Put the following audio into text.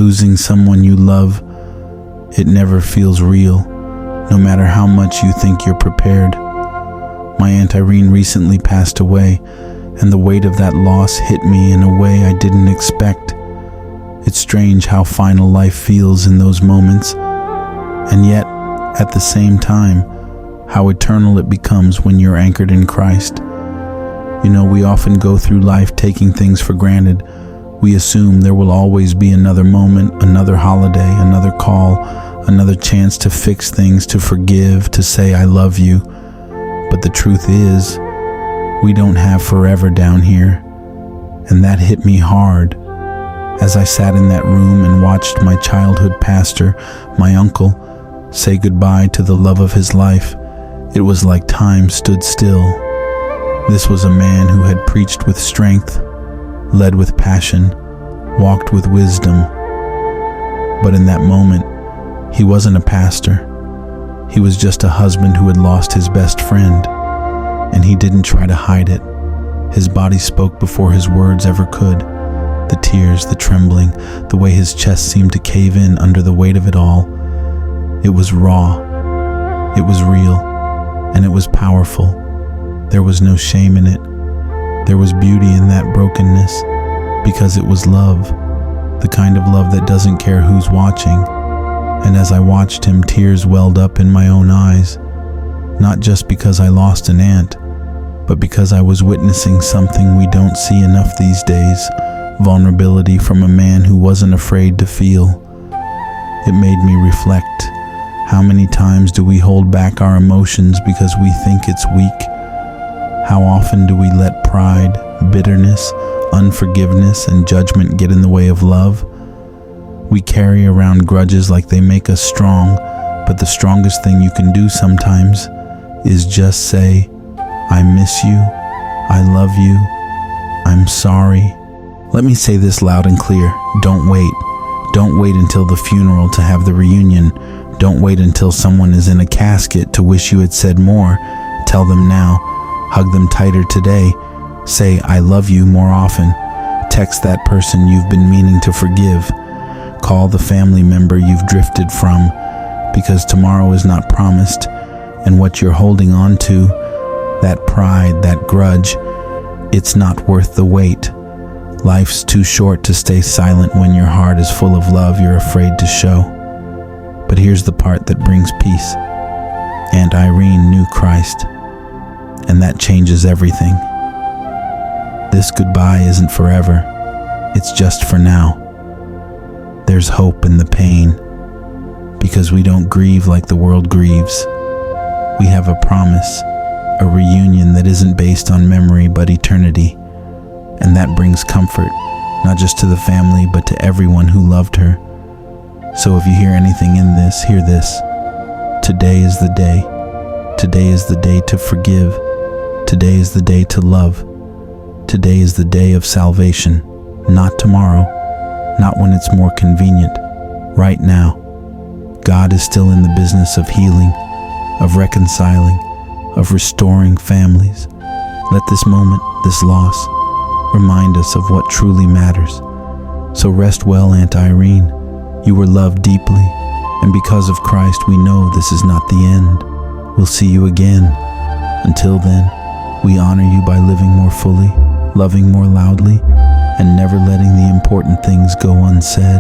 Losing someone you love, it never feels real, no matter how much you think you're prepared. My Aunt Irene recently passed away, and the weight of that loss hit me in a way I didn't expect. It's strange how final life feels in those moments, and yet, at the same time, how eternal it becomes when you're anchored in Christ. You know, we often go through life taking things for granted. We assume there will always be another moment, another holiday, another call, another chance to fix things, to forgive, to say I love you. But the truth is, we don't have forever down here. And that hit me hard as I sat in that room and watched my childhood pastor, my uncle, say goodbye to the love of his life. It was like time stood still. This was a man who had preached with strength, led with passion, walked with wisdom. But in that moment, he wasn't a pastor. He was just a husband who had lost his best friend, and he didn't try to hide it. His body spoke before his words ever could. The tears, the trembling, the way his chest seemed to cave in under the weight of it all. It was raw, it was real, and it was powerful. There was no shame in it. There was beauty in that brokenness, because it was love, the kind of love that doesn't care who's watching. And as I watched him, tears welled up in my own eyes, not just because I lost an aunt, but because I was witnessing something we don't see enough these days. Vulnerability from a man who wasn't afraid to feel. It made me reflect. How many times do we hold back our emotions because we think it's weak? How often do we let pride, bitterness, unforgiveness, and judgment get in the way of love? We carry around grudges like they make us strong, but the strongest thing you can do sometimes is just say, I miss you, I love you, I'm sorry. Let me say this loud and clear. Don't wait. Don't wait until the funeral to have the reunion. Don't wait until someone is in a casket to wish you had said more. Tell them now. Hug them tighter today. Say, I love you more often. Text that person you've been meaning to forgive. Call the family member you've drifted from, because tomorrow is not promised, and what you're holding on to, that pride, that grudge, it's not worth the wait. Life's too short to stay silent when your heart is full of love you're afraid to show. But here's the part that brings peace. Aunt Irene knew Christ, and that changes everything. This goodbye isn't forever, it's just for now. There's hope in the pain, because we don't grieve like the world grieves. We have a promise, a reunion that isn't based on memory but eternity. And that brings comfort, not just to the family, but to everyone who loved her. So if you hear anything in this, hear this. Today is the day. Today is the day to forgive. Today is the day to love. Today is the day of salvation. Not tomorrow, not when it's more convenient. Right now. God is still in the business of healing, of reconciling, of restoring families. Let this moment, this loss, remind us of what truly matters. So rest well, Aunt Irene. You were loved deeply, and because of Christ, we know this is not the end. We'll see you again. Until then, we honor you by living more fully, loving more loudly, and never letting the important things go unsaid.